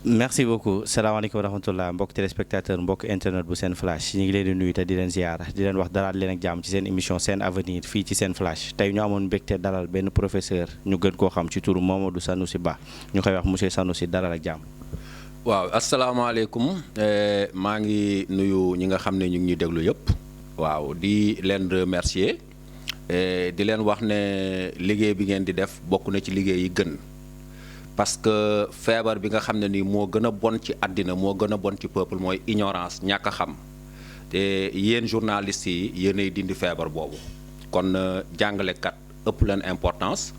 merci beaucoup salaamaaleykum wa rahmatullah mbokk téléspectateur mbokk internet bu Sen Flash ñu ngi leen di nuyu te di leen ziyaara di leen wax dalaat leen ak jàmm ci seen émission Sen Avenir fii ci Sen Flash tey ñu amoon mbégte dalal benn professeur ñu gën koo xam ci turu Mamadou Sanoussi Ba ñu koy wax monsieur Sanoussi dalal ak jàmm. waaw asalaamaaleykum maa ngi nuyu ñi nga xam ne ñu ngi ñuy déglu yëpp. waaw di leen remercier di leen wax ne liggéey bi ngeen di def bokk na ci liggéey yi gën. parce que feebar bi nga xam ne ni moo gën a bon ci àddina moo gën a bon ci peuple mooy ignorance ñàkk a xam te yéen journalistes yi yéenay dindi feebar boobu kon jàngalekat ëpp leen importance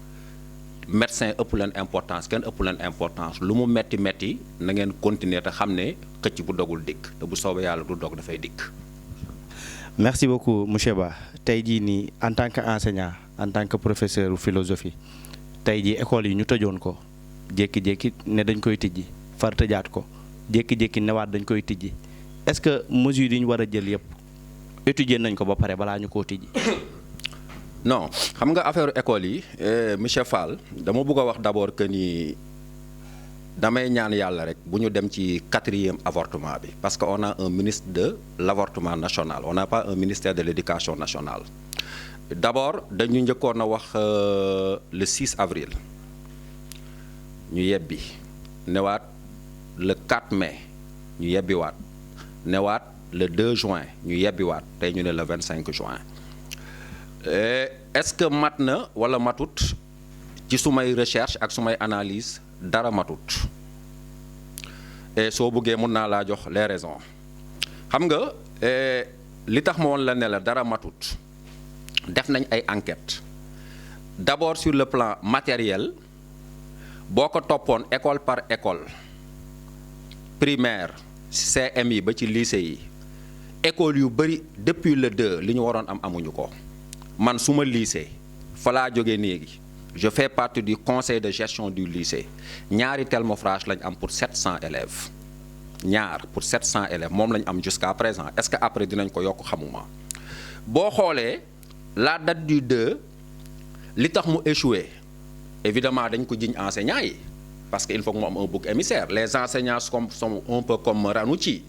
médecin ëpp leen importance kenn ëpp leen importance lu mu metti metti na ngeen continuer te xam ne xëcc bu dogul dikk te bu soobee yàlla du dog dafay dikk. merci beaucoup monsieur Ba tey jii nii en tant que enseignant en tant que professeur philosophie tey jii école yi ñu tëjoon ko. jékki-jékki ne dañ koy tijji far tëjaat ko jékki-jékki newaat dañ koy tijji est-ce que mesures yi ñu war a jël yëpp étudier nañ ko ba pare balaa ñu koo tijji. non xam nga affaire école yi monsieur Fall dama bëgg a wax d'abord que ni damay ñaan yàlla rek bu ñu dem ci 4e avortement bi parce que on a un ministre de l'avortement national on n'a pas un ministère de l'éducation nationale d'abord dañu njëkkoon a wax le 6 avril. ñu yebbi newaat le 4 mai ñu yebbiwaat newaat le 2 juin ñu yebbiwaat tey ñu ne le 25 juin est-ce que mat na wala matut ci sumay recherche ak sumay analyse dara matut et soo bëggee mun naa laa jox les raisons xam nga li tax ma woon la ne la dara matut def nañ ay enquêtes d'abord sur le plan matériel. boo ko toppoon école par école primaire CM yi ba ci lycée yi école yu bëri depuis le 2 li ñu waroon am amuñu ko man suma lycée fa laa jógee léegi je fais partie du conseil de gestion du lycée ñaari thermoflage lañ am pour 700 élèves ñaar pour 700 élèves moom lañ am jusqu'à présent est-ce que après dinañ ko yokk xamuma boo xoolee la date du 2 li tax mu échoué. Évidemment dañ ko jiñ enseignants yi parce que il faut que mu am un bouc émissaire les enseignants sont un peu comme Ranouchi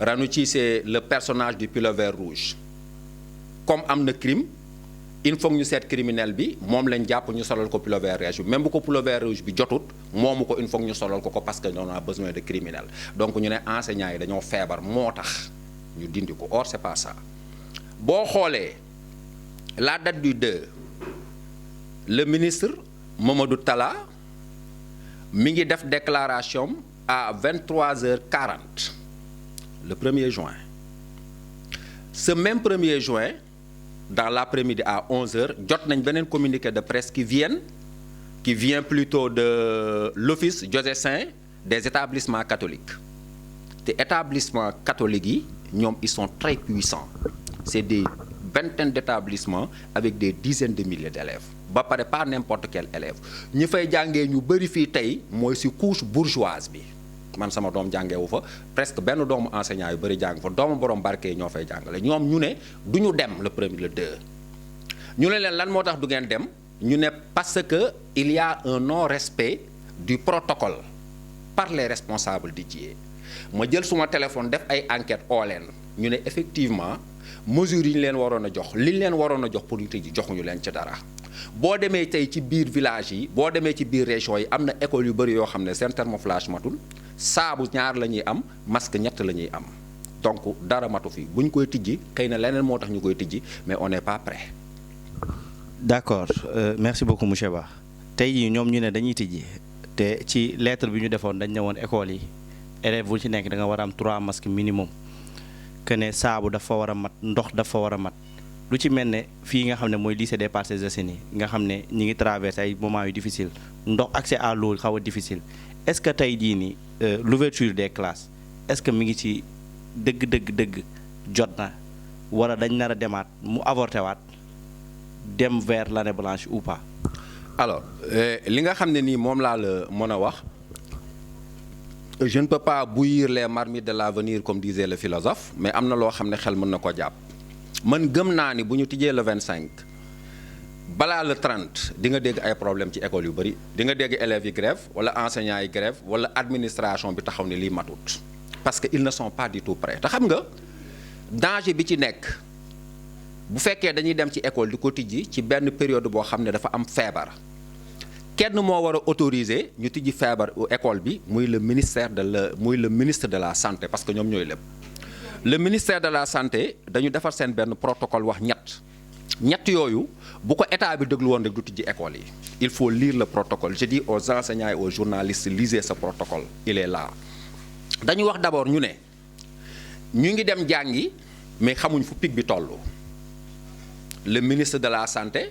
Ranouchi c'est le personnage du pullover rouge comme am na crime il faut que ñu seet criminel bi moom lañ jàpp ñu solal ko pullover rouge bi même bu ko pullover rouge bi jotut moomu ko il faut que ñu solal ko parce que on a besoin de criminel donc ñu ne enseignants yi dañoo feebar moo tax ñu dindi ko or c'est pas ça boo xoolee la date du 2 le ministre Mamadou Talla mi ngi def déclaration à 23h40 le 1er juin ce même 1er juin dans l'après-midi à 11h jot nañ beneen communiqué de presse qui vient plutôt de l'office diocésain des établissements catholiques te établissements catholiques yi ñoom ils sont très puissants c'est des vingtaine d'établissements avec des dizaines de milliers d'élèves ba pare pas n'importe quel élève ñi fay jàngee ñu bëri fii tey mooy ci couche bourgeoise bi man sama doom jàngeewu fa presque benn doomu enseignant yu bëri jàng fa doomu borom barke yi ñoo fay jàngale ñoom ñu ne du ñu dem le 1er le 2 ñu ne leen lan moo tax du ngeen dem ñu ne parce que il y a un non-respect du protocole par les responsables d'ITIE ma jël suma téléphone def ay enquêtes oo leen ñu ne effectivement mesures yi ñu leen waroon a jox li ñu leen waroon a jox pour ñu tëj joxuñu leen ci dara boo demee tey ci biir village yi boo demee ci biir région yi am na école yu bëri yoo xam ne seen thermoflage matul saabu ñaar la ñuy am masque ñett la ñuy am donc dara matu fi bu ñu koy tijji xëy na leneen moo tax ñu koy tijji mais on n'est pas prêt. d'accord merci beaucoup monsieur Ba tey jii ñoom ñu ne dañuy tijji te ci lettre bi ñu defoon dañ ne woon école yi élève bu ci nekk da nga war a am 3 masques minimum que ne saabu dafa war a mat ndox dafa war a mat. lu ci mel ne fii nga xam ne mooy lycée des Parcelles Assainies nga xam ne ñi ngi traversé ay moments yu difficile ndox accès à l'eau xaw a difficile est-ce que tey jii nii l'ouverture des classes est-ce que mi ngi ci dëgg jot na wala dañ nar a demaat mu avorté waat dem vers l'année blanche ou pas. alors li nga xam ne nii moom laa la mën a wax je ne peux pas bouillir les marmites de l'avenir comme disait le philosophe mais am na loo xam ne xel mën na ko jàpp. man gëm naa ni bu ñu tijjee le 25 balaa le 30 di nga dégg ay problème ci école yu bëri di nga dégg élèves yi grève wala enseignants yi grève wala administration bi taxaw ne lii matut parce que ils ne sont pas du tout prêts te xam nga danger bi ci nekk bu fekkee dañuy dem ci école di ko tijji ci benn période boo xam ne dafa am feebar kenn moo war a autoriser ñu tijji feebar école bi muy le ministre de la santé parce que ñoom ñooy lépp le ministère de la santé dañu defar seen benn protocole wax ñett yooyu bu ko état bi déglu woon rek du tijji école yi il faut lire le protocole je dis aux enseignants et aux journalistes lisez ce protocole il est là dañu wax d'abord ñu ne ñu ngi dem jàngi mais xamuñ fu pic bi toll le ministre de la santé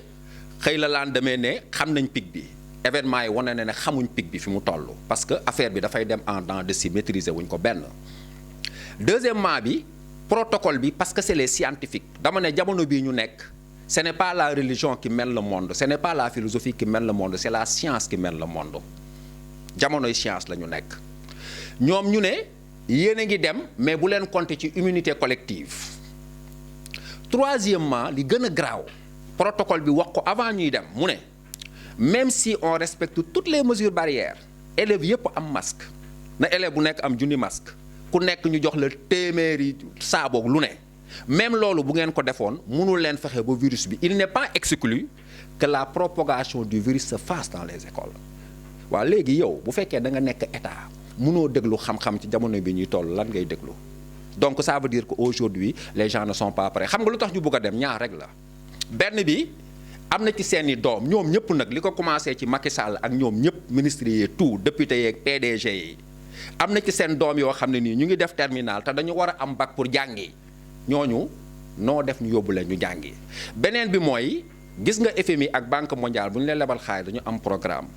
xëy la lendemain ne xam nañ pic bi événement yi wane na ne xamuñ pic bi fi mu toll parce que affaire bi dafay dem en dents de scie maîtriser wuñ ko benn deuxièmement bi protocole bi parce que c'est les scientifiques dama ne jamono bii ñu nekk ce n'est pas la religion qui mène le monde ce n'est pas la philosophie qui mène le monde c'est la science qui mène le monde jamonoy science la ñu nekk ñoom ñu ne yéen a ngi dem mais bu leen compter ci immunité collective troisièmement li gën a graaw protocole bi wax ko avant ñuy dem mu ne même si on respecte toutes les mesures barrières élèves yëpp am masque na élève bu nekk am junni masque ku nekk ñu jox la téeméeri saaboog lu ne même loolu bu ngeen ko defoon mënul leen fexe ba virus bi il n'est pas exclu que la propagation du virus se fasse dans les écoles waaw léegi yow bu fekkee da nga nekk état mënoo déglu xam-xam ci jamono bi ñuy toll lan ngay déglu donc ça veut dire que aujourd'hui les gens ne sont pas prêts xam nga lu tax ñu bëgg a dem ñaar rek la benn bi am na ci seeni doom ñoom ñëpp nag li ko commencé ci Macky Sall ak ñoom ñëpp ministres yi tout députés yeeg PDG yi am na ci seen doom yoo xam ne nii ñu ngi def terminal te dañu war a am bac pour jàngi ñooñu noo def ñu yóbbu leen ñu jàngi beneen bi mooy gis nga FMI ak Banque mondiale bu ñu leen lebal xaalis dañu am programme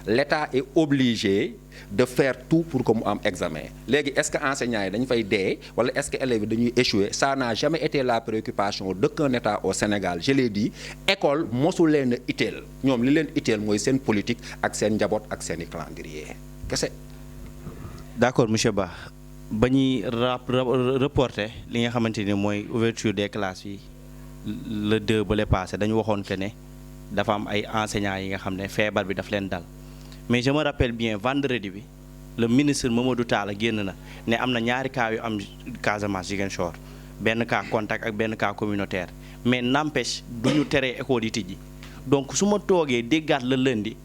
l'État est obligé de faire tout pour que mu am examen léegi est-ce que enseignants yi dañu fay dee wala est-ce que élèves yi dañuy échouer ça n'a jamais été la préoccupation d'aucun État au Sénégal je l'ai dit école mosu leen a itteel ñoom li leen itteel mooy seen politique ak seen njaboot ak seen i calendrier kese. d'accord monsieur Ba ba ñuy reporter li nga xamante ni mooy ouverture des classes yi le 2 ba le passé dañu waxoon que ne dafa am ay enseignants yi nga xam ne feebar bi daf leen dal mais je me rappelle bien vendredi bi le ministre Mamadou Talla génn na ne am na ñaari cas yu am Casamance Ziguinchor benn cas contact ak benn cas communautaire mais n'empêche du ñu teree école yi tijji donc su ma toogee déggaat la lundi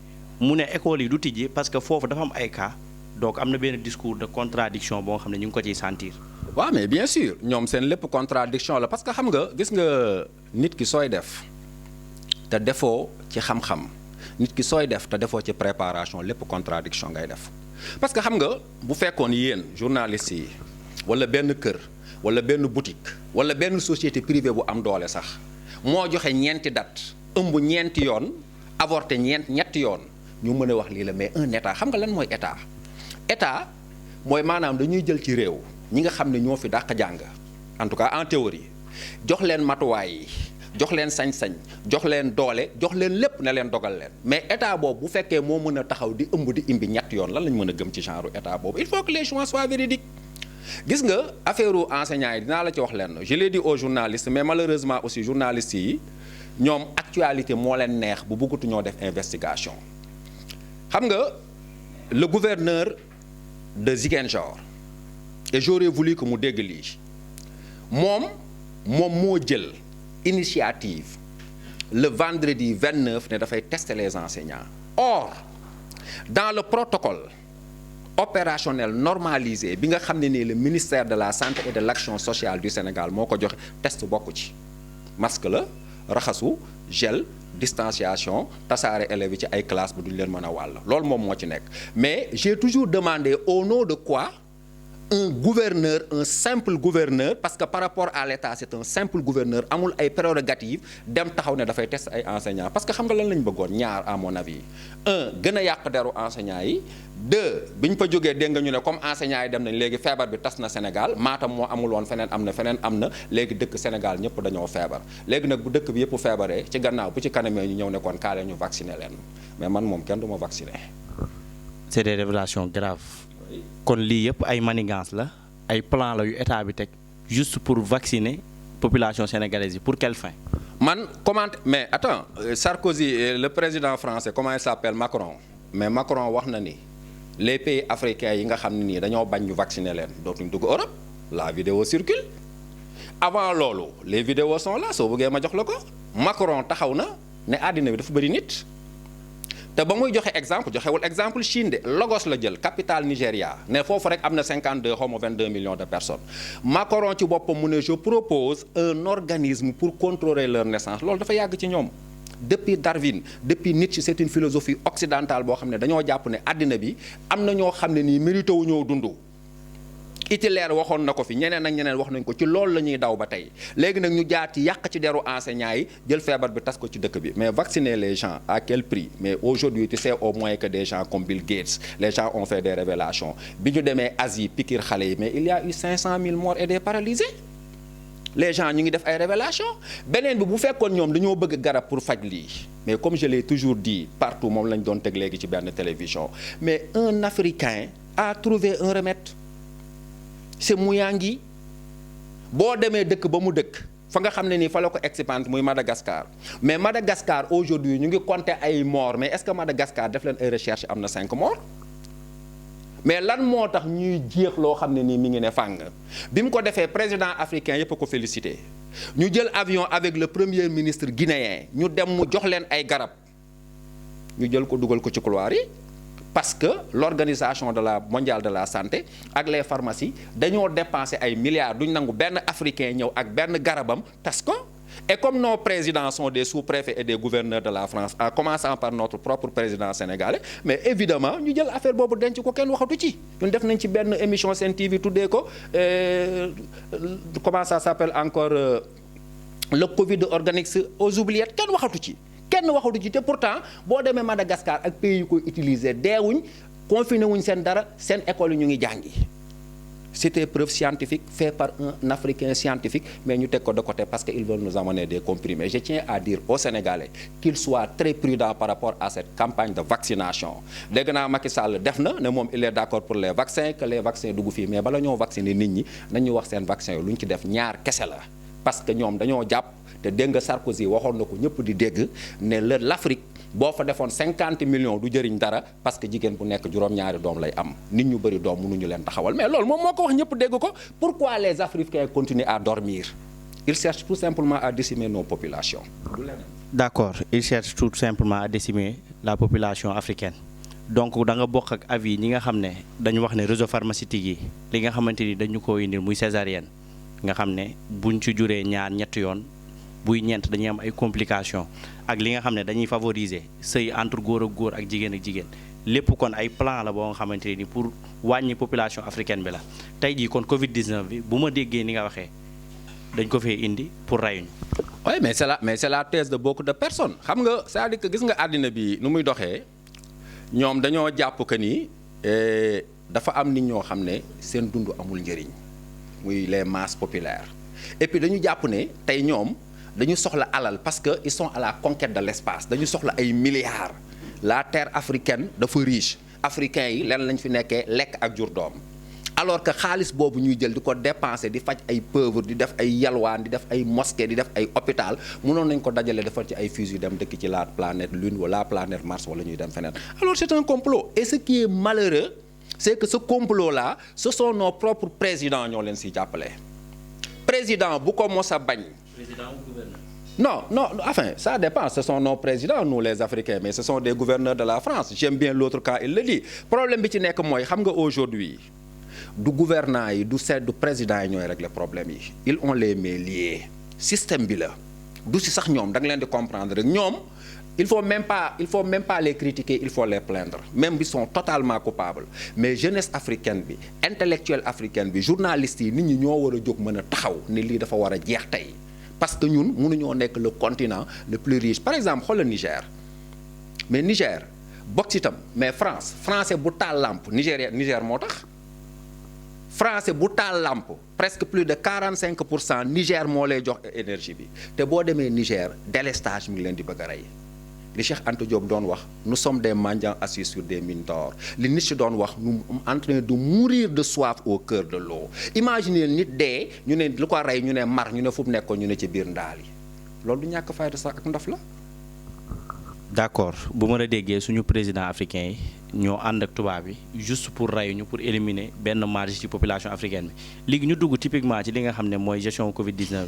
mu ne école yi du tijji parce que foofu dafa am ay cas donc am na benn discours de contradiction boo xam ne ñu ngi ko ciy sentir. waaw mais bien sûr ñoom seen lépp contradiction la parce que xam nga gis nga nit ki sooy def te defoo ci xam-xam nit ki sooy def te defoo ci préparation lépp contradiction ngay def parce que xam nga bu fekkoon yéen journalistes yi wala benn kër wala benn boutique wala benn société privée bu am doole sax moo joxe ñeenti date ëmb ñeenti yoon avorté ñetti yoon ñu mën a wax lii la mais un état xam nga lan mooy état état mooy maanaam dañuy jël ci réew ñi nga xam ne ñoo fi dàq jàng en tout cas en théorie jox leen matuwaay yi jox leen sañ-sañ jox leen doole jox leen lépp ne leen dogal leen mais état boobu bu fekkee moo mën a taxaw di ëmb di imbi ñett yoon lan lañ mën a gëm ci genre état boobu il faut que les choix soient véridiques gis nga affaire u enseignants yi dinaa la ci wax leen je l'ai dit aux journalistes mais malheureusement aussi journalistes yi ñoom actualité moo leen neex bu bëggatu ñoo def investigation xam nga le gouverneur de Ziguinchor et j'aurais voulu que mu dégg lii moom moo jël initiative le vendredi 29 ne dafay tester les enseignants or dans le protocole opérationnel normalisé bi nga xam ne nii le ministère de la santé et de l'action sociale du Sénégal moo ko joxe test bokku ci masque la raxasu gel distanciation tasaare élèves yi ci ay classe bu duñ leen mën a wàll loolu moom moo ci nekk mais j'ai toujours demandé au nom de quoi un gouverneur un simple gouverneur parce que par rapport à l'État c'est un simple gouverneur amul ay prérogatives dem taxaw ne dafay tester ay enseignants parce que xam nga lan lañ bëggoon ñaar à mon avis un gën a yàq deru enseignants yi deux bi ñu fa jógee dégg nga ñu ne comme enseignants yi dem nañ léegi feebar bi tas na Sénégal Matam moo amul woon feneen am na léegi dëkk Sénégal ñëpp dañoo feebar léegi nag bu dëkk bi yëpp feebaree ci gannaaw bu ci kanamee ñu ñëw ne kon kaale ñu vacciner leen mais man moom kenn du ma vacciner. C'est des révélations graves. kon lii yëpp ay manigance la ay plan la yu état bi teg juste pour vacciner population sénégalaise yi pour quelle fin. man comment mais attends Sarkozy le président français comment il s'appelle Macron mais Macron wax na ni les pays africains yi nga xam ne nii dañoo bañ ñu vacciner leen dootuñ dugg Europe la vidéo circule avant loolu les vidéos sont là soo bëggee ma jox la ko Macron taxaw na ne àddina bi dafa bëri nit te ba muy joxe exemple joxewul exemple Chine de Lagos la jël capitale Nigéria ne foofu rek am na 52 xaw ma 22 millions de personnes Macron ci boppam mu ne je propose un organisme pour contrôler leur naissance loolu dafa yàgg ci ñoom depuis Darwin depuis Nietzsche c'est une philosophie occidentale boo xam ne dañoo jàpp ne àddina bi am na ñoo xam ne nii mérité wu ñoo dund Hitler waxoon na ko fi ñeneen ak ñeneen wax nañ ko ci loolu la ñuy daw ba tey léegi nag ñu jaar ci yàq ci deru enseignants yi jël feebar bi tas ko ci dëkk bi mais vacciner les gens à quel prix mais aujourd'hui tu sais au moins que des gens comme Bill Gates les gens ont fait des révélations bi ñu demee Asie piqûre xale yi mais il y a eu 500 000 morts et des paralysés les gens ñu ngi def ay révélations beneen bi bu fekkoon ñoom dañoo bëgg garab pour faj lii mais comme je l'ai toujours dit partout moom lañ doon teg léegi ci benn télévision mais un Africain a trouvé un remède c'est Muyangi boo demee dëkk ba mu dëkk fa nga xam ne nii fa la ko expérimenté muy Madagascar mais Madagascar aujourd'hui ñu ngi compter ay morts mais est-ce que Madagascar def leen ay recherche am na 5 morts mais lan moo tax ñuy jeex loo xam ne nii mi ngi ne fàng bi mu ko defee président africain yépp a ko félicité ñu jël avion avec le premier ministre guinéen ñu dem mu jox leen ay garab ñu jël ko dugal ko ci couloir yi parce que l'organisation mondiale de la santé ak les pharmacies dañoo dépenser ay milliards duñ nangu benn africain ñëw ak benn garabam tas ko et comme nos présidents sont des sous-préfets et des gouverneurs de la France en commençant par notre propre président sénégalais mais évidemment ñu jël affaire boobu denc ko kenn waxatu ci ñun def nañ ci benn émission Sen TV tuddee ko comment ça s'appelle encore le Covid organique aux oubliettes kenn waxatu ci kenn waxatu ci te pourtant boo demee Madagascar ak pays yu koy utiliser deewuñ confiné wuñ seen dara seen école yi ñu ngi jàngi c'était preuve scientifique fait par un Africain scientifique mais ñu teg ko de côté parce que ils veulent nous amener des comprimés je tiens à dire aux Sénégalais qu'ils soient très prudents par rapport à cette campagne de vaccination dégg naa Macky Sall def na ne moom il est d'accord pour les vaccins que les vaccins dugg fii mais bala ñoo vacciner nit ñi nañu wax seen vaccin yi lu ñu ci def ñaar kese la parce que ñoom dañoo jàpp te dégg nga Sarkozy waxoon na ko ñëpp di dégg ne l'Afrique boo fa defoon 50 millions du jëriñ dara parce que jigéen bu nekk juróom-ñaari doom lay am nit ñu bëri doom mënuñu leen taxawal mais loolu moom moo ko wax ñëpp dégg ko pourquoi les Africains continuent à dormir ils cherchent tout simplement à décimer nos populations. D'accord ils cherchent tout simplement à décimer la population africaine donc da nga bokk ak avis ñi nga xam ne dañu wax ne réseau pharmaceutique yi li nga xamante ni dañu ko indil muy césarienne nga xam ne buñ ci juree ñaar ñetti yoon. buy ñeent dañuy am ay complications ak li nga xam ne dañuy favoriser sëy entre góor ak góor ak jigéen lépp kon ay plan la boo nga xamante ni pour wàññi population africaine bi la tey jii kon Covid 19 bi bu ma déggee ni nga waxee dañ ko fee indi pour rayuñu. oui mais c'est la thèse de beaucoup de personnes xam nga c'est-à-dire que gis nga àddina bi nu muy doxee ñoom dañoo jàpp que ni dafa am nit ñoo xam ne seen dund amul njëriñ muy les masses populaires et puis dañu jàpp ne tey ñoom. dañu soxla alal parce que ils sont à la conquête de l'espace dañu soxla ay milliards la terre africaine dafa riche africains yi leen lañ fi nekkee lekk ak jur doom alors que xaalis boobu ñuy jël di ko dépenser di faj ay pauvres di def ay yalwaan di def ay mosquées di def ay hôpital mënoon nañ ko dajale defal ci ay fusils dem dëkk ci la planète Lune wala la planète Mars wala ñuy dem feneen alors c'est un complot et ce qui est malheureux c'est que ce complot là ce sont nos propres présidents ñoo leen siy jàppale président bu ko mos a bañ. Président ou gouverneur? Non, enfin, ça dépend. Ce sont nos présidents, nous les Africains, mais ce sont des gouverneurs de la France. J'aime bien l'autre quand il le dit. Problème bi ci nekk mooy xam nga aujourd'hui du gouvernant yi du président yi ñooy régler problème yi. Ils ont les mains liées. Système bi la du si sax ñoom da nga leen di comprendre rek ñoom il faut même pas les critiquer, il faut les plaindre. Même ils sont totalement coupables. Mais jeunesse africaine bi, intellectuelle africaine bi, journalistes yi nit ñi ñoo war a jóg mën a taxaw ne lii dafa war a jeex tey. Parce que ñun mënuñoo nekk le continent le plus riche par exemple xoolal Niger mais Niger bokk itam mais français bu taal lampe Niger moo tax français bu taal lampe presque plus de 45% Niger moo lay jox énergie bi te boo demee Niger délestage mi ngi leen di bëgg a rey li Cheikh Anta Diop doon wax nous sommes des mendiants assis sur des mines d'or li Nietzsche doon wax nous en train de mourir de soif au cœur de l'eau imaginez nit dee ñu ne lu ko rey ñu ne mar ñu ne fu mu nekkoon ñu ne ci biir ndaal yi loolu du ñàkk fayda sax ak ndof la. d'accord bu ma la déggee suñu président africain yi ñoo ànd ak tubaab bi juste pour rey ñu pour éliminer benn marge ci population africaine bi léegi ñu dugg typiquement ci li nga xam ne mooy gestion Covid 19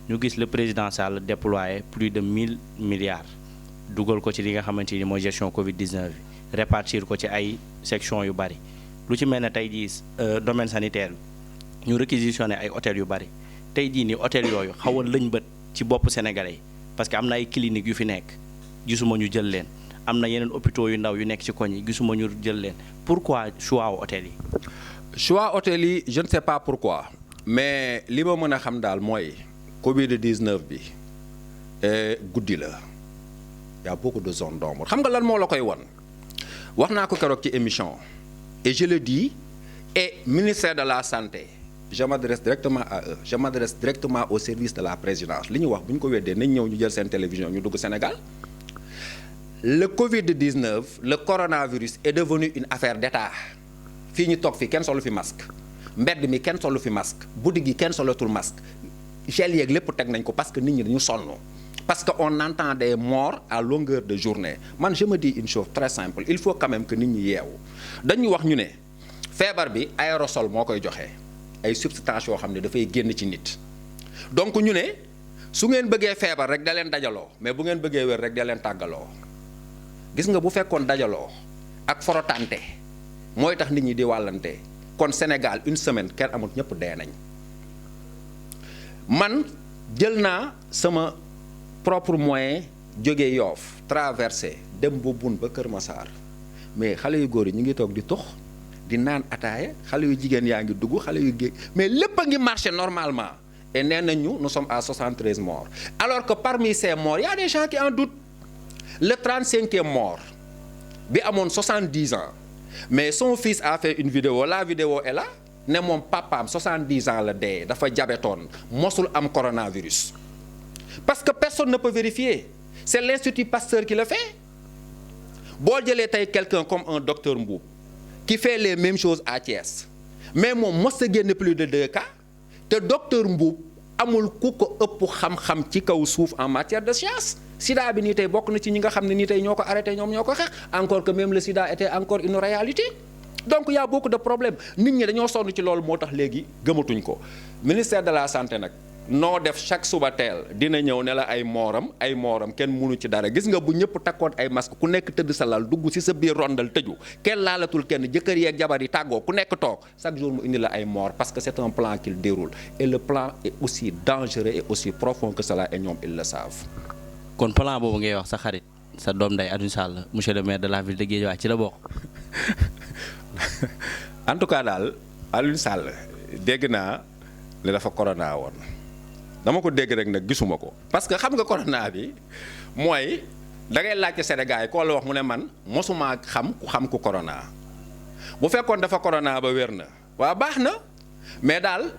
bi ñu gis le président Sall déployer plus de 1000 milliards dugal ko ci li nga xamante ni mooy gestion Covid 19 bi répartir ko ci ay section yu bari lu ci mel ne tey jii domaine sanitaire bi ñu réquisitionné ay hôtels yu bari tey jii ni hôtels yooyu xaw a lëñ bët ci bopp sénégalais yi parce que am na ay cliniques yu fi nekk. gisuma ñu jël leen am na yeneen hôpitaux yu ndaw yu nekk ci koñ yi gisuma ñu jël leen pourquoi choix hôtel yi. choix hôtel yi je ne sais pas pourquoi mais li ma mën a xam daal mooy Covid 19 bi guddi la y a beaucoup de zones d'ombre xam nga lan moo la koy won wax naa ko keroog ci émission et je le dis et ministère de la santé je m'adresse directement à eux je m'adresse directement au service de la présidence li ñu wax bu ñu ko weddee nañ ñëw ñu jël seen télévision ñu dugg Sénégal. Le Covid-19 le coronavirus est devenu une affaire d'État fii ñu toog fii kenn solu fi masque mbedd mi kenn solu fi masque boutique yi kenn solatul masque gel yeeg lépp teg nañ ko parce que nit ñi dañu sonn parce que on entend des morts à longueur de journée man je me dis une chose très simple il faut quand même que nit ñi yeewu dañu wax ñu ne feebar bi aérosol moo koy joxe ay substances yoo xam ne dafay génn ci nit donc ñu ne su ngeen bëggee feebar rek da leen dajaloo mais bu ngeen bëggee wér rek da leen tàggaloo. gis nga bu fekkoon dajaloo ak forotante mooy tax nit ñi di wàllante kon Sénégal une semaine kenn amul ñëpp dee nañ man jël naa sama propre moyen jóge Yoff traversé dem ba Bun ba Kër Massar mais xale yu góor yi ñu ngi toog di tux di naan ataaya xale yu jigéen yaa ngi dugg xale yu géej mais lépp a ngi marché normalement et nee nañu nous sommes à 73 morts alors que parmi ces morts y a des gens qui en doutent. Le 35e mort bi amoon 70 ans mais son fils a fait une vidéo la vidéo est là ne moom papaam 70 ans la dee dafa jabetoon mosul am coronavirus parce que personne ne peut vérifier c'est l'Institut Pasteur qui le fait boo jëlee tey quelqu'un comme un docteur Mboup qui fait les mêmes choses à Thiès mais moom mos a génne plus de 2 cas te docteur Mboup amul ku ko ëpp xam-xam ci kaw suuf en matière de science sida bi nii tey bokk na ci ñi nga xam ne nii tey ñoo ko arrêté ñoom ñoo ko xeex encore que même le sida était encore une réalité donc y a beaucoup de problèmes nit ñi dañoo sonn ci loolu moo tax léegi gëmatuñ ko ministère de la santé nag noo def chaque suba teel dina ñëw ne la ay mooram kenn mënu ci dara gis nga bu ñëpp takkoon ay masque ku nekk tëdd sa lal dugg ci sa biir rondal tëju kenn laalatul kenn jëkkër yeeg jabar yi tàggoo ku nekk toog chaque jour mu indi la ay mort parce que c'est un plan qu'il déroule et le plan est aussi dangereux et aussi profond que cela et ñoom ils le savent. kon plan boobu ngay wax sa xarit sa doom nday Alioune Sall monsieur le maire de la ville de Guédiawaye ci la bokk. en tout cas daal Alioune Sall dégg naa ne dafa corona woon dama ko dégg rek nag gisuma ko parce que xam nga corona bi mooy da ngay laajte Sénégal yi koo la wax mu ne man mosuma xam ku corona bu fekkoon dafa corona ba wér na waa baax na mais daal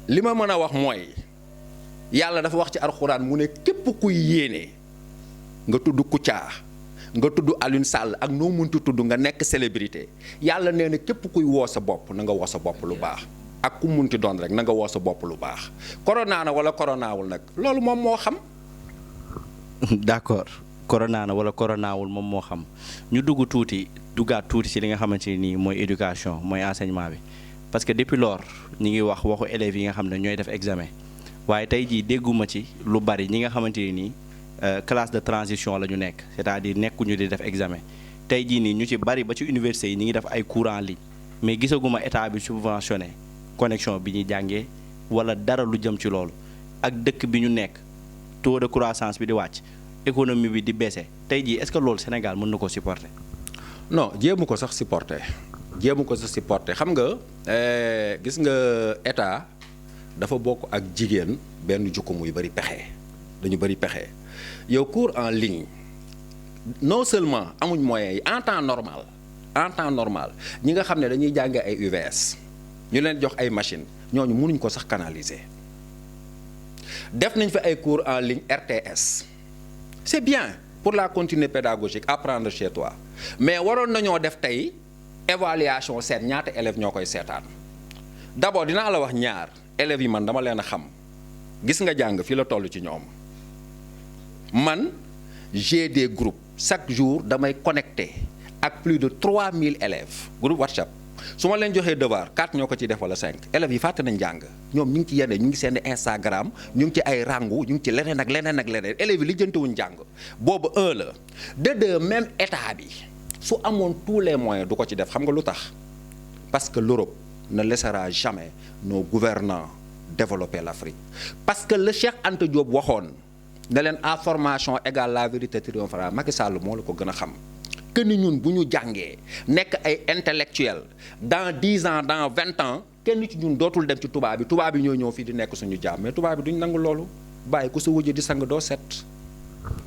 li ma mën a wax mooy yàlla dafa wax ci alxuraan mu ne képp kuy yéene nga tudd Kouthia nga tudd Alioune Sall ak noo munti tudd nga nekk célébrité yàlla nee na képp kuy woo sa bopp na nga woo sa bopp lu baax ak ku munti doon rek na nga woo sa bopp lu baax corona na wala coronaawul nag loolu moom moo xam. d'accord corona na wala coronaawul moom moo xam ñu duggaat tuuti ci li nga xamante ni nii mooy éducation mooy enseignement bi parce que depuis lors ñi ngi wax waxu élèves yi nga xam ne ñooy def examen waaye tey jii dégguma ci lu bari ñi nga xamante ni nii classe de transition la ñu nekk c'est-à-dire nekkuñu di def examen tey jii nii ñu ci bari ba ci université yi ñi ngi def ay cours en ligne mais gisaguma état bi subventionné connexion bi ñuy jàngee wala dara lu jëm ci loolu ak dëkk bi ñu nekk taux de croissance bi di wàcc économie bi di baisser tey jii est-ce que loolu Sénégal mën na ko supporter. non jéemu ko sax supporter xam nga gis nga état dafa bokk ak jigéen benn jukko muy bari pexe dañu bari pexe yow cours en ligne non seulement amuñ moyens yi en temps normal ñi nga xam ne dañuy jàngee ay UVS ñu leen jox ay machines ñooñu mënuñ ko sax canaliser def nañ fi ay cours en ligne RTS c'est bien pour la continuité pédagogique apprendre chez toi mais waroon nañoo def tey évaluation seet ñaata élèves ñoo koy seetaan d'abord dinaa la wax ñaar élèves yi man dama leen a xam gis nga jàng fii la toll ci ñoom man j'ai des groupes chaque jour damay connecté ak plus de 3000 élèves groupe WhatsApp su ma leen joxee devoir 4 ñoo ko ci def wala 5 élèves yi fàtte nañ jàng ñoom ñu ngi ci yenn ñu ngi seen Instagram ñu ngi ci ay rangu ñu ngi ci leneen ak leneen ak leneen élèves yi lijjantewuñ jàng boobu 1 la de 2 même état bi su amoon tous les moyens du ko ci def xam nga lu tax parce que l'Europe ne laissera jamais nos gouvernants développer l'Afrique parce que le Cheikh Anta Diop waxoon ne leen à formation égale la vérité triomphale Macky Sall moo la ko gën a xam que ni ñun bu ñu jàngee nekk ay intellectuels dans 10 ans dans 20 ans kenn ci ñun dootul dem ci tubaab bi ñoo ñëw fii di nekk suñu jaam mais tubaab bi duñ nangu loolu bàyyi ku sa wujj di sang doo set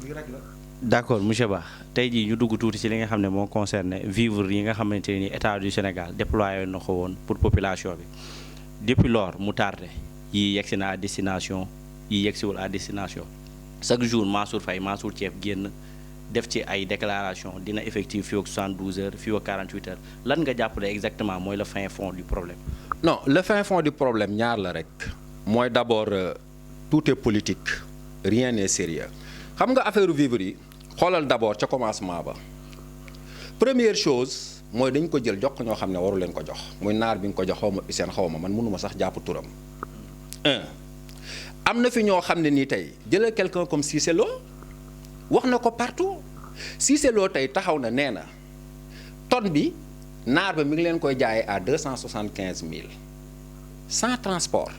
lii rek la. d'accord monsieur Ba tey jii ñu dugg tuuti ci li nga xam ne moo concerné vivre yi nga xamante ni état du Sénégal déployé na ko woon pour population bi depuis lors mu tardé yii yegsi na à destination yii yegsiwul à destination chaque jour Mansour Thiep génn def ci ay déclaration dina effectif fii ak 72 heures fii ak 48 heures lan nga jàppale exactement mooy le fin fond du problème. non le fin fond du problème ñaar la rek mooy d'abord tout est politique rien n'est sérieux xam nga affaire vivre yi xoolal d'abord ca commencement ba première chose mooy dañ ko jël jox ko ñoo xam ne waru leen ko jox muy naar bi nga ko jox xaw ma Hussein xaw ma man mënuma sax jàpp turam. am na fi ñoo xam ne nii tey jëlal quelqu'un comme Cissé Lo wax na ko partout Cissé Lo tey taxaw na nee na tonne bi naar ba mi ngi leen koy jaayee à 275 000 sans transport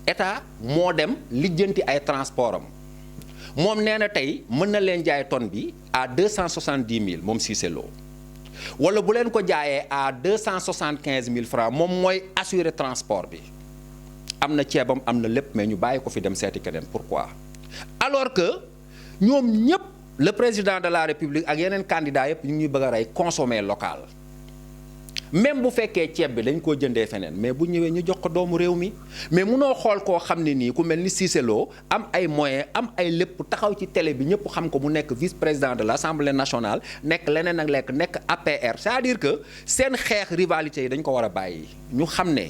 état moo dem lijjanti ay transport am moom nee na tey mën na leen jaay tonne bi à 270 000 moom Cissé Lo wala bu leen ko jaayee à 275 000 francs moom mooy assurer transport bi am na ceebam am na lépp mais ñu bàyyi ko fi dem seeti keneen pourquoi alors que ñoom ñëpp le président de la république ak yeneen candidats yëpp ñu ngi bëgg a rey consommer local même bu fekkee ceeb bi dañ koo jëndee feneen mais bu ñëwee ñu jox ko doomu réew mi mais munoo xool koo xam ne nii ku mel ni Cissé Lo am ay moyens am ay lépp taxaw ci télé bi ñëpp xam ko mu nekk vice-président de l'Assemblée nationale nekk leneen ak lekk nekk APR c'est-à-dire que seen xeex rivalité yi dañ ko war a bàyyi ñu xam ne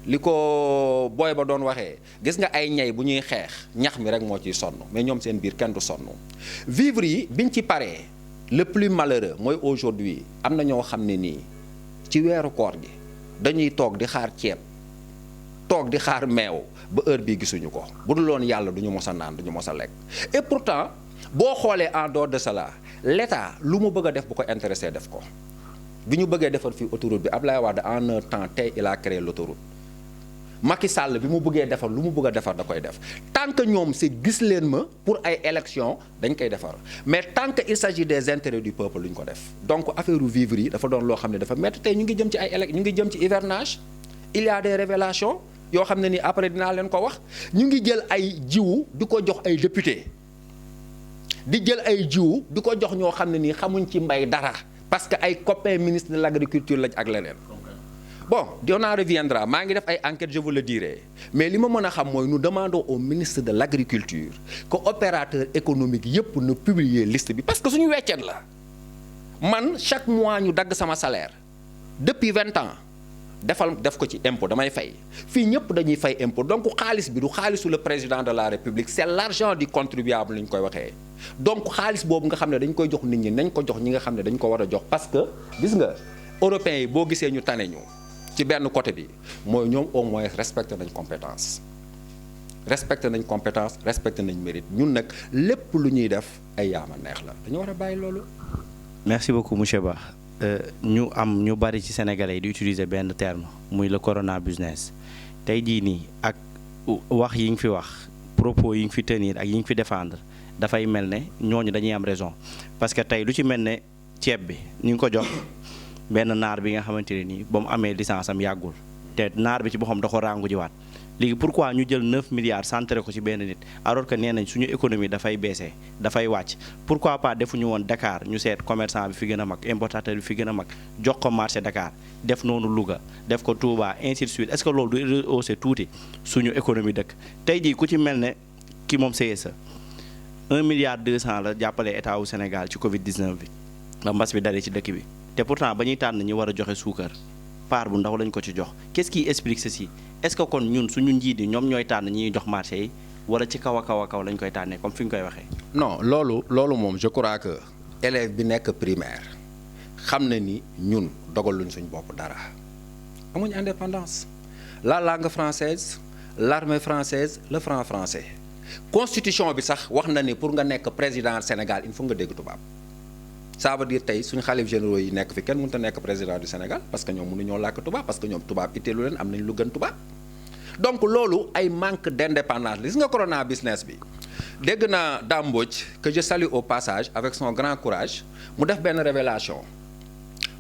li ko booy ba doon waxee gis nga ay ñay bu ñuy xeex ñax mi rek moo ciy sonn mais ñoom seen biir kenn du sonn vivre yi biñ ci paree le plus malheureux mooy aujourd'hui am na ñoo xam ne nii ci weeru koor gi dañuy toog di xaar ceeb toog di xaar meew ba heure bii gisuñu ko bu dul woon yàlla duñu mos a naan duñu mos a lekk et pourtant boo xoolee en dehors de cela l'État lu mu bëgg a def bu ko intéressé def ko bi ñu bëggee defar fii autoroute bi Ablaye Wade en un temps tey il a créé l'autoroute Macky Sall bi mu bëggee defar lu mu bëgg a defar da koy def tant que ñoom si gis leen ma pour ay élections dañ koy defar mais tant que il s'agit des intérêts du peuple lu ñu ko def donc affaire vivre yi dafa doon loo xam ne dafa métti tey ñu ngi jëm ci ay ñu ngi jëm ci hivernage il y a des révélations yoo xam ne ni après dinaa leen ko wax ñu ngi jël ay jiwu di ko jox ay député di jël ay jiwu di ko jox ñoo xam ne nii xamuñ ci mbay dara parce que ay copains ministre de l'agriculture lañ ak leneen. Bon, on en reviendra. maa ngi def ay enquêtes je vous le dirai mais li ma mën a xam mooy nous demandons au ministre de l'agriculture que opérateur économique yëpp na publier liste bi parce que suñu weccet la man chaque mois ñu dagg sama salaire depuis 20 ans def ko ci impôt damay fay fii ñëpp dañuy fay impôt donc xaalis bi du xaalisu le président de la république c'est l'argent du contribuable li ñu koy waxee donc xaalis boobu nga xam ne dañ koy jox nit ñi nañ ko jox ñi nga xam ne dañ ko war a jox parce que gis nga européens yi boo gisee ñu tane ñu ci benn côté bi mooy ñoom au moins respecté nañ compétence respecté nañ mérite ñun nag lépp lu ñuy def ay yaama neex la dañu war a bàyyi loolu. merci beaucoup monsieur Ba ñu bari ci sénégalais yi di utiliser benn terme muy le corona business tey jii nii ak wax yi nga fi wax propos yi nga fi tenir ak yi nga fi défendre dafay mel ne ñooñu dañuy am raison parce que tey lu ci mel ne ceeb bi ñu ngi ko jox. benn naar bi nga xamante ne nii ba mu amee licence am yàggul te naar bi ci boppam da ko ràngu jiwaat léegi pourquoi ñu jël 9 milliards centré ko ci benn nit alors que nee nañ suñu économie dafay baissé dafay wàcc pourquoi pas defuñu woon Dakar ñu seet commerçant bi fi gën a mag importateur bi fi gën a mag jox ko marché Dakar def noonu Louga def ko Touba ainsi de suite est-ce que loolu du rehausser tuuti suñu économie dëkk tey jii ku ci mel ne ki moom CSE 1 milliard 200 la jàppale état wu Sénégal ci Covid 19 bi ba mbas bi dalee ci dëkk bi. te pourtant ba ñuy tànn ñi war a joxe suukar part bu ndaw lañ ko ci jox qu'est-ce qui explique ceci est-ce que kon ñun suñu njiit yi ñoom ñooy tànn ñi ñuy jox marché yi wala ci kaw a kaw lañ koy tànnee comme fi ñu koy waxee. non loolu moom je crois que élève bi nekk primaire xam na ni ñun dogaluñ suñ bopp dara amuñ indépendance la langue française l'armée française le franc français constitution bi sax wax na ni pour nga nekk président Sénégal il faut nga dégg tubaab ça veut dire tey suñu xalif généraux yi nekk fi kenn mënut a nekk président du Sénégal parce que ñoom mënuñoo làkk tubaab parce que ñoom tubaab itteelu leen am nañ lu gën tubaab donc loolu ay manque d'indépendance gis nga corona business bi dégg naa Dame Mbodj que je salue au passage avec son grand courage mu def benn révélation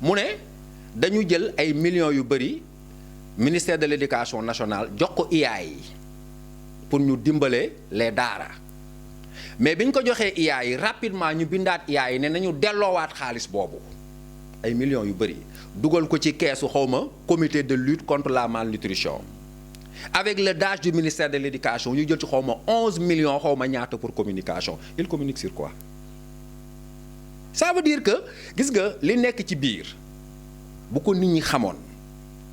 mu ne dañu jël ay millions yu bëri ministère de l'éducation nationale jox ko IA yi pour ñu dimbale les daara mais bi ñu ko joxee IA yi rapidement ñu bindaat IA yi ne nañu delloowaat xaalis boobu ay millions yu bëri dugal ko ci keesu xawma comité de lutte contre la malnutrition avec le DAGE du ministère de l'éducation ñu jël ci xawma 11 millions xawma ñaata pour communication il communique sur quoi ça veut dire que gis nga li nekk ci biir bu ko nit ñi xamoon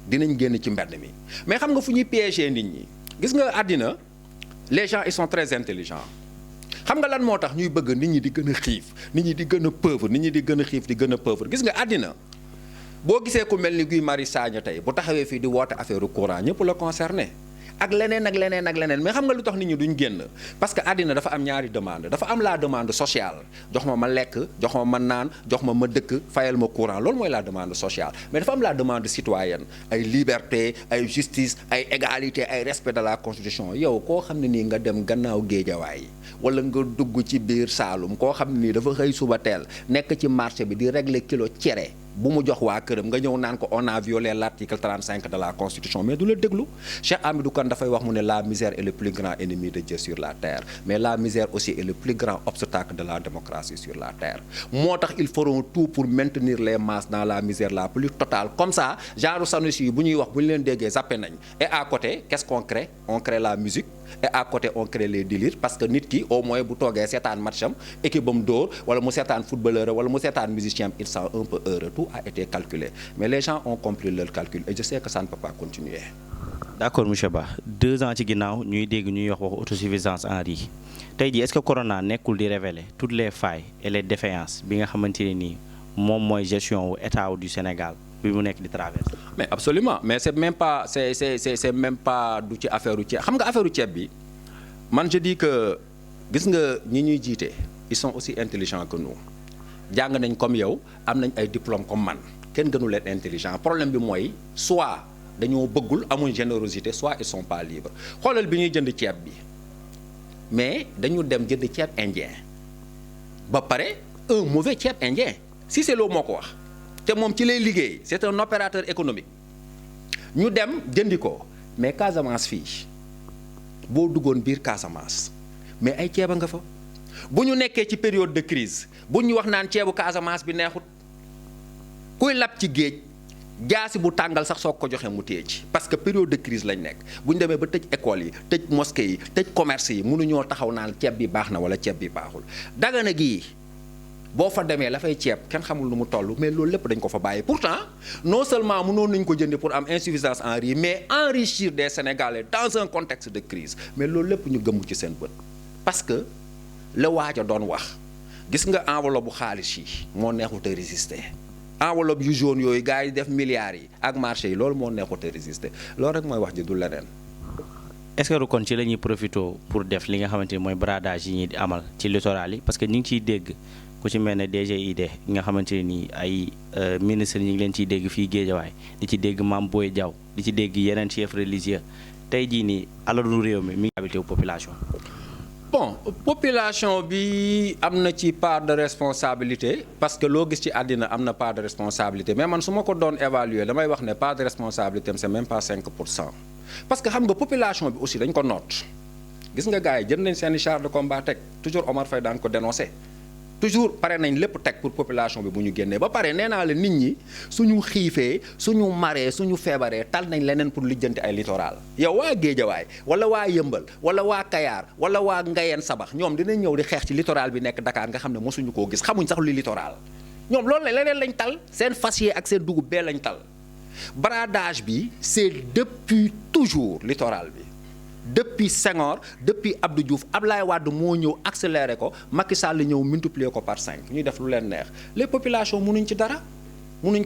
dinañ génn ci mbedd mi mais xam nga fu ñuy piéger nit ñi gis nga àddina les gens ils sont très intelligents xam nga lan moo tax ñuy bëgg nit ñi di gën a xiif nit ñi di gën a pauvre nit ñi di gën a xiif di gën a pauvre gis nga àddina boo gisee ku mel ni Guy Marius Sagna tey bu taxawee fii di woote affaire courant ñëpp la concerné ak leneen ak leneen ak leneen mais xam nga lu tax nit ñi duñ génn parce que àddina dafa am ñaari demande dafa am la demande sociale jox ma lekk jox ma naan jox ma dëkk fayal ma courant loolu mooy la demande sociale mais dafa am la demande citoyenne ay liberté ay justice ay égalité ay respect de la constitution yow koo xam ne nii nga dem gannaaw Géejawaay wala nga dugg ci biir Saalum koo xam ne nii dafa xëy suba teel nekk ci marché bi di régler kilo cere bu mu jox waa këram nga ñëw naan ko on a violé l'article 35 de la constitution mais du la déglu Cheikh Hamidou Kane dafay wax mu ne la misère est le plus grand ennemi de Dieu sur la terre mais la misère aussi est le plus grand obstacle de la démocratie sur la terre moo tax ils feront tout pour maintenir les masses dans la misère la plus totale comme ça genre Sanusi yi bu ñuy wax bu ñu leen déggee zappé nañ et à côté qu'est-ce qu'on crée on crée la musique et à côté on crée les délires parce que nit ki au moins bu toogee seetaan matcham équipe bam dóor wala mu seetaan footballeur wala mu seetaan musicien il sent un peu heureux tout a été calculé mais les gens ont compris leur calcul et je sais que ça ne peut pas continuer. D'accord monsieur Ba 2 ans ci ginnaaw ñuy dégg ñuy wax autosuffisance en riz tey jii est-ce que corona nekkul di révéler toutes les failles et les défaillances bi nga xamante ne nii moom mooy gestion wu état du Sénégal bi mu nekk di traverser. mais absolument mais c'est même pas c'est même pas du ci affaire u ceeb xam nga affaire u ceeb bi man je dis que gis nga ñi ñuy jiite ils sont aussi intelligents que nous jàng nañ comme yow am nañ ay diplômes comme man kenn gënu leen intelligent problème bi mooy soit dañoo bëggul amuñ générosité soit ils sont pas libres xoolal bi ñuy jënd ceeb bi mais dañu dem jënd ceeb indien ba pare un mauvais ceeb indien Cissé Lo moo ko wax te moom ci lay liggéey c'est un opérateur économique ñu dem jëndi ko mais Casamance fii boo duggoon biir Casamance mais ay ceeba nga fa bu ñu nekkee ci période de crise bu ñu wax naan ceebu Casamance bi neexut kuy lab ci géej jaasi bu tàngal sax soo ko joxee mu téye ci parce que période de crise lañ nekk bu ñu demee ba tëj école yi tëj mosquée yi tëj commerce yi mënuñoo taxaw naan ceeb bi baax na wala ceeb bi baaxul Dagana gii boo fa demee la fay ceeb kenn xamul nu mu toll mais loolu lépp dañ ko fa bàyyi pourtant non seulement mënoon nañ ko jëndi pour am insuffisance en riz mais enrichir des Sénégalais dans un contexte de crise mais loolu lépp ñu gëmmu ci seen bët parce que la waaj a doon wax gis nga enveloppe bu xaalis yi moo neexut a résister enveloppe yu jaune yooyu gars yi def milliards yi ak marché yi loolu moo neexut a résister loolu rek mooy wax ji du leneen. est-ce que kon ci la ñuy profité pour def li nga xamante ni mooy bradage yi ñuy di amal ci littoral yi parce que ñu ngi ciy dégg ku ci mel ne DGID nga xamante ne nii ay ministre ñu ngi leen ciy dégg fii Géejawaay di ci dégg Mame Boye Diaw di ci dégg yeneen chef religieux tey jii nii alalu réew mi ngi habité population. bon population bi am na ci part de responsabilité parce que loo gis ci àddina am na part de responsabilité mais man su ma ko doon évaluer damay wax ne part de responsabilité am c'est même pas 5%. parce que xam nga population bi aussi dañ ko noot gis nga gars yi jël nañ seeni char de combat teg toujours Omar Faye daan ko dénoncer toujours pare nañ lépp teg pour population bi bu ñu génnee ba pare nee naa la nit ñi suñu xiifee suñu maree suñu feebaree tal nañ leneen pour lijjanti ay littoral yow waa Géejawaay wala waa Yëmbal wala waa Kayaar wala waa Ngayeen Sabax ñoom dinañ ñëw di xeex ci littoral bi nekk Dakar nga xam ne mosuñu koo gis xamuñ sax lu littoral ñoom loolu leneen lañ tal seen fas yee ak seen dugub bee lañ tal bradage bi c'est depuis toujours littoral bi depuis Senghor depuis Abdou Diouf Ablaye Wade moo ñëw accéléré ko Macky Sall ñëw multiplier ko par 5 ñuy def lu leen neex les populations mënuñ ci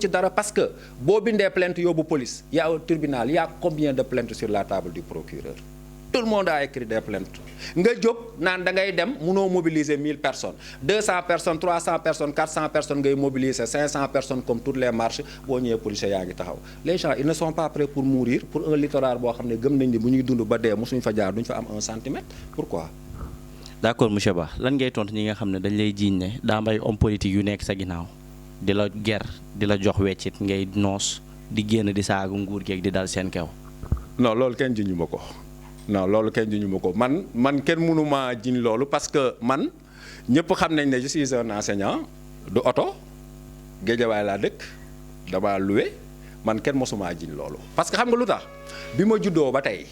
dara parce que boo bindee plainte yóbbu police y a au tribunal y a combien de plaintes sur la table du procureur tout le monde a écrit des plaintes nga jóg naan da ngay dem mënoo mobiliser 1000 personnes 200 personnes 300 personnes 400 personnes ngay mobiliser 500 personnes comme toutes les marches boo ñëwee policiers yaa ngi taxaw les gens ils ne sont pas prêts pour mourir pour un littoral boo xam ne gëm nañ ni bu ñuy dund ba dee mosuñ fa jaar duñ fa am 1 centimètre pourquoi. d'accord monsieur Ba lan ngay tontu ñi nga xam ne dañ lay jiiñ ne daa mbay homme politique yu nekk sa ginnaaw di la ger di la jox weccit ngay noos di génn di saaga nguur geeg di dal seen kaw. non loolu kenn jiñu ma ko. non loolu kenn duñu ma ko man kenn mënu ma jiñ loolu parce que man ñëpp xam nañ ne je suis un enseignant du oto Géejawaay laa dëkk dama loué man kenn mosumaa jiñ loolu. parce que xam nga lu tax bi ma juddoo ba tey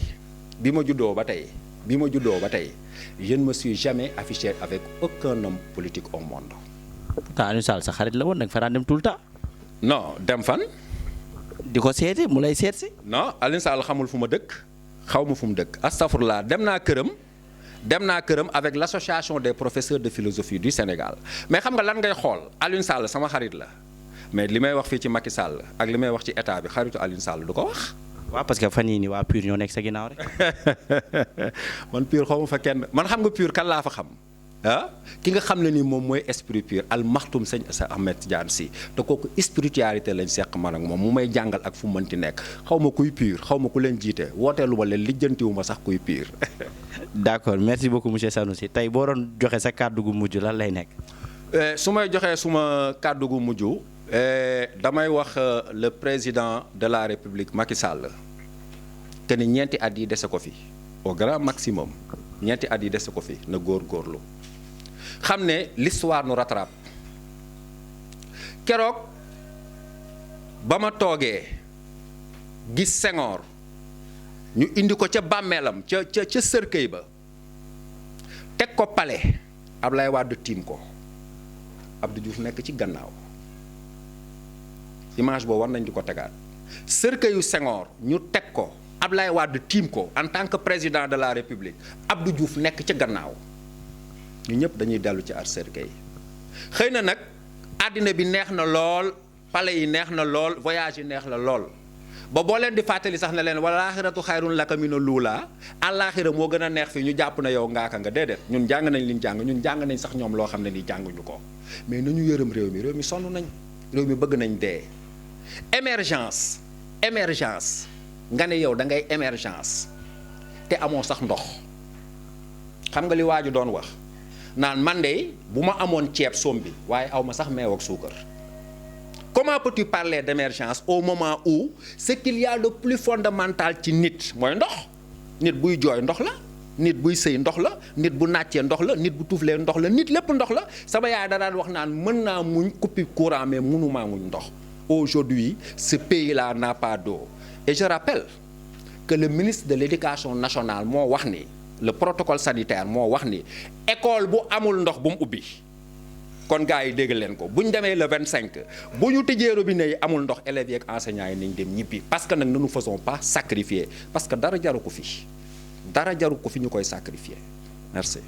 je ne me suis jamais affiché avec aucun homme politique au monde. pourtant Alioune Sall sa xarit la woon nag fa daan dem tout le temps. non dem fan. di ko seeti mu lay seet si. non Alioune Sall xamul fu ma dëkk. xaw ma fu mu dëkk astafurlah dem naa këram avec l'association des professeurs de philosophie du Sénégal mais xam nga lan ngay xool Alioune Sall sama xarit la mais li may wax fii ci Macky Sall ak li may wax ci état bi xaritu Alioune Sall du ko wax. waaw parce que fan yii nii waa PUR ñoo nekk sa ginnaaw rek. man PUR xaw ma fa kenn man xam nga PUR kan laa fa xam ki nga xam ne ni moom mooy esprit pur al maxtum sëñ Ahmed Tidiane Sy te kooku spiritualité lañ seq man ak moom mu may jàngal ak fu mënti nekk xaw ma kuy pur xaw ma ku leen jiite wooteelu ma leen lijjantiwu ma sax kuy pur. d'accord merci beaucoup monsieur Sanoussi tey boo doon joxe sa kàddu gu mujj lan lay nekk. su may joxee suma kàddu gu mujj damay wax le président de la République Macky Sall te ni ñeenti at yi dese ko fi au grand maximum ñeenti at yi dese ko fi na góorgóorlu. xam ne l'histoire nous rattrape keroog ba ma toogee gis Senghor ñu indi ko ca bàmmeelam ca cercueil ba teg ko palais Ablaye Wade tiim ko Abdou Diouf nekk ci gannaaw image boobu war nañ di ko tegaat cercueil yu Senghor ñu teg ko Ablaye Wade tiim ko en tant que président de la République Abdou Diouf nekk ca gannaaw ñu ñëpp dañuy dellu ci ar cercueil xëy na nag àddina bi neex na lool palais yi neex na lool voyage yi neex na lool ba boo leen di fàttali sax ne leen wala axiratu xayrun laka mina luulaa àllaaxira moo gën a neex fi ñu jàpp na yow ngaaka nga déedéet ñun jàng nañ liñ jàng ñun jàng nañ sax ñoom loo xam ne nii jànguñu ko mais nañu yërëm réew mi sonn nañ réew mi bëgg nañ dee émergence nga ne yow da ngay émergence te amoo sax ndox xam nga li waaju doon wax naan man de bu ma amoon ceeb sombi waaye aw ma sax meew ak suukar comment peux-tu parler d'émergence au moment où ce qu'il y a de plus fondamental ci nit mooy ndox nit buy jooy ndox la nit buy sëy ndox la nit bu nàccee ndox la nit bu tuuflee ndox la nit lépp ndox la sama yaay da daan wax naan mën naa muñ coupure courant mais mënumaa muñ ndox aujourd'hui ce pays-là n'a pas d'eau et je rappelle que le ministre de l'éducation nationale moo wax ni le protocole sanitaire moo wax ni école bu amul ndox bu mu ubbi kon gars yi dégg leen ko bu ñu demee le 25 bu ñu tëjee robinet yi amul ndox élèves yi ak enseignants yi nañ dem ñibbi parce que nag ne nous faisons pas sacrifier parce que dara jaru ko fi ñu koy sacrifier merci.